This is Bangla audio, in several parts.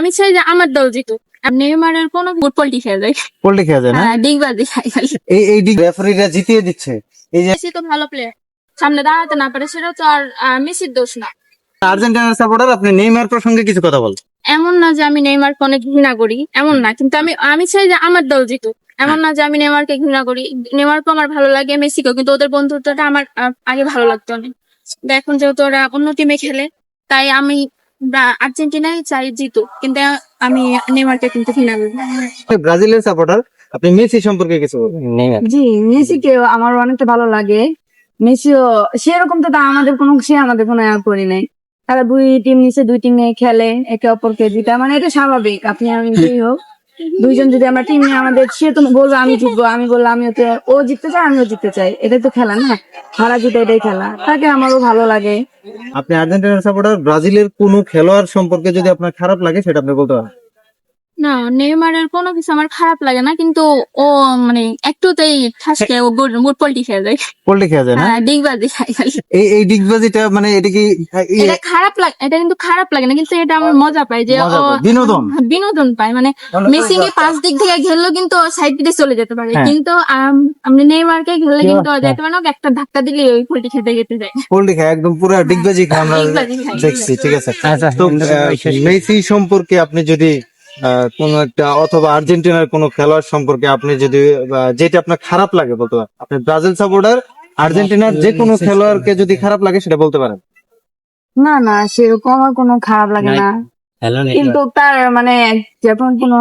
আমি চাই যে আমার দল জিতুক। আর নেইমারের কোনো ফুটবল পোল্টি খেয়ে যায়। পোল্টে খেলা যায় না? হ্যাঁ, ডিগবাজি খাই খালি। এই রেফারিরা জিতিয়ে দিচ্ছে। এই যে মেসি তো ভালো প্লেয়ার, সামনে দাঁড়াতে না পারে সেটা তো আর মেসির দোষ না। আর্জেন্টিনার সাপোর্টার, আপনি নেইমার প্রসঙ্গে কিছু কথা বল। এমন না যে আমি নেইমারকে অনেক ঘৃণা করি, এমন না, কিন্তু আমি চাই যে আমার দল জিতুক। এমন না যে আমি নেইমারকে ঘৃণা করি, নেইমারকে আমার ভালো লাগে, মেসিকেও, কিন্তু ওদের বন্ধুত্বটা আমার আগে ভালো লাগতো অনেক। কিন্তু এখন যেহেতু ওরা অন্য টিমে খেলে, তাই আমি আর্জেন্টিনাই চাই জিতুক, কিন্তু আমি নেইমারকে কিন্তু ঘৃণা করি। ব্রাজিলের সাপোর্টার, আপনি মেসি সম্পর্কে কিছু বলবেন। নেইমার জি, মেসিকে আমার অনেকটা ভালো লাগে। মেসিও সেরকম তো আমাদের কোনো করি নাই। তারা দুই টিম নিচে দুই টিম নিয়ে খেলে, একে অপরকে জিতা, মানে এটা স্বাভাবিক। আপনি আমি যেই হোক, দুইজন যদি আমরা টিম নিয়ে আমাদের, সে তো বলবো আমি জিতবো, আমি বললাম আমিও তো, ও জিততে চাই আমিও জিততে চাই, এটাই তো খেলা না, হারা জিতে এটাই খেলা। তাকে আমারও ভালো লাগে। আপনি আর্জেন্টিনার সাপোর্টার, ব্রাজিলের কোন খেলোয়াড় সম্পর্কে যদি আপনার খারাপ লাগে সেটা আপনি বলতে পারেন। না, নেইমারের কোনো কিছু আমার খারাপ লাগে না, কিন্তু ও মানে একটুতেই ঠাসকে ও গুড পোল্টি খেয়ে যায়। পোল্টে খেলা যায় না? হ্যাঁ, ডিগবাজি খাই খালি। এই ডিগবাজিটা মানে এটা কি এটা খারাপ লাগে, এটা কিন্তু খারাপ লাগে না, কিন্তু এটা আমার মজা পাই যে মজা ও পায়, বিনোদন। বিনোদন পায়। মানে মেসি কে পাঁচ দিক থেকে ঘেরলেও কিন্তু সাইড দিয়ে চলে যেতে পারে, হ্যাঁ। কিন্তু আমি নেইমারকে ঘেরলে কিন্তু ও যেতে পারে না, ওকে একটা ধাক্কা দিলে ওই পোল্টি খেতে যেতে যায়। পোল্টে খায়, একদম পুরো ডিগবাজি খায়, আমরা ডিগবাজি খায়। দেখছি। ঠিক আছে, তো মেসি সম্পর্কে আপনি যদি কোন একটা, অথবা আর্জেন্টিনার কোন খেলোয়াড় সম্পর্কে আপনি যদি যেটা আপনার খারাপ লাগে বলতে পারেন। আপনি ব্রাজিল সাপোর্টার, আর্জেন্টিনার যে কোনো খেলোয়াড়কে যদি খারাপ লাগে সেটা বলতে পারেন। না না, সেরকম আমার কোনো খারাপ লাগে না, কিন্তু তার মানে যখন কোনো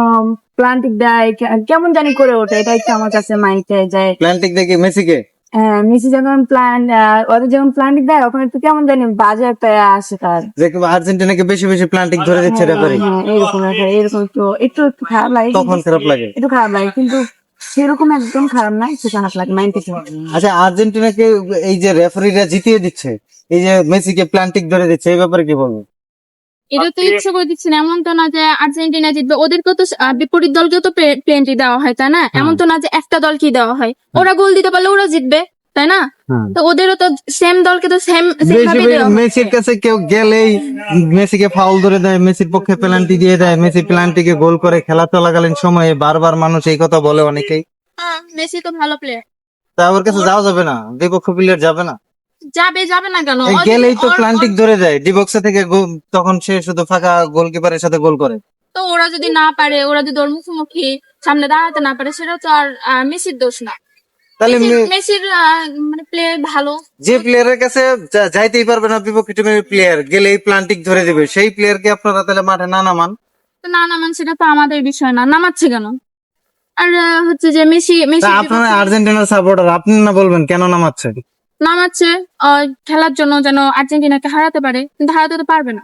প্লান্টিক দেয়, কেমন জানি করে ওঠে, এটা একটু আমার কাছে মাইন্ডে যায়। প্ল্যান্টিক দেখে মেসিকে হ্যাঁ, মেসি যখন ওদের যখন প্লান্টিক দেয়, ওখানে একটু কেমন জানি বাজে একটা আসে তার। যে আর্জেন্টিনাকে বেশি বেশি প্ল্যান্টিক ধরে দিচ্ছে রেফারি, হ্যাঁ, এরকম একটু একটু একটু খারাপ লাগে, তখন খারাপ লাগে। একটু খারাপ লাগে, কিন্তু সেরকম একদম খারাপ না, একটু খারাপ লাগে, মাইন্ড থেকে। আচ্ছা, আর্জেন্টিনাকে এই যে রেফারিরা জিতিয়ে দিচ্ছে, এই যে মেসিকে প্ল্যান্টিক ধরে দিচ্ছে, এই ব্যাপারে কি বলবো? এটা তো ইচ্ছে করে দিচ্ছে না, এমন তো না যে আর্জেন্টিনা জিতবে। ওদেরকেও তো বিপরীত দলকেও তো প্লেনটি দেওয়া হয়, তাই না? এমন তো না যে একটা দলকে দেওয়া হয়। ওরা গোল দিতে পারলে ওরা জিতবে, তাই না? তো ওদেরও তো সেম দলকে তো সেম ভাবে দেওয়া হয়। মেসির কাছে কেউ গেলেই মেসিকে ফাউল ধরে দেয়, মেসির পক্ষে পেনাল্টি দিয়ে দেয়, মেসি পেনাল্টিকে গোল করে। খেলা চলাকালীন সময়ে বারবার মানুষ এই কথা বলে অনেকেই। মেসি তো ভালো প্লেয়ার, তা ওর কাছে যাওয়া যাবে না? বিপক্ষ প্লেয়ার যাবে না? যাবে না কেন? গেলেই তো প্লান্টিক ধরে দেয় ডিবক্সে থেকে, তখন সে শুধু ফাঁকা গোলকিপারের সাথে গোল করে। তো ওরা যদি না পারে, ওরা যদি ওর মুখোমুখি সামনে দাঁড়াতে না পারে, সেটা তো আর মেসির দোষ না। তাহলে মেসির মানে প্লে ভালো। যে প্লেয়ারের কাছে যাইতেই পারবে না বিপক্ষ টিমের প্লেয়ার, গেলেই প্লান্টিক ধরে দিবে, সেই প্লেয়ারকে আপনারা তাহলে মাঠে না নামান? তো না নামান, সেটা তো আমাদের বিষয় না, নামাচ্ছে কেন? আর হচ্ছে যে মেসি আপনারা আর্জেন্টিনার সাপোর্টার, আপনি না বলবেন কেন নামাচ্ছে? নামাচ্ছে খেলার জন্য, যেন আর্জেন্টিনাকে হারাতে পারে, কিন্তু হারাতে তো পারবে না।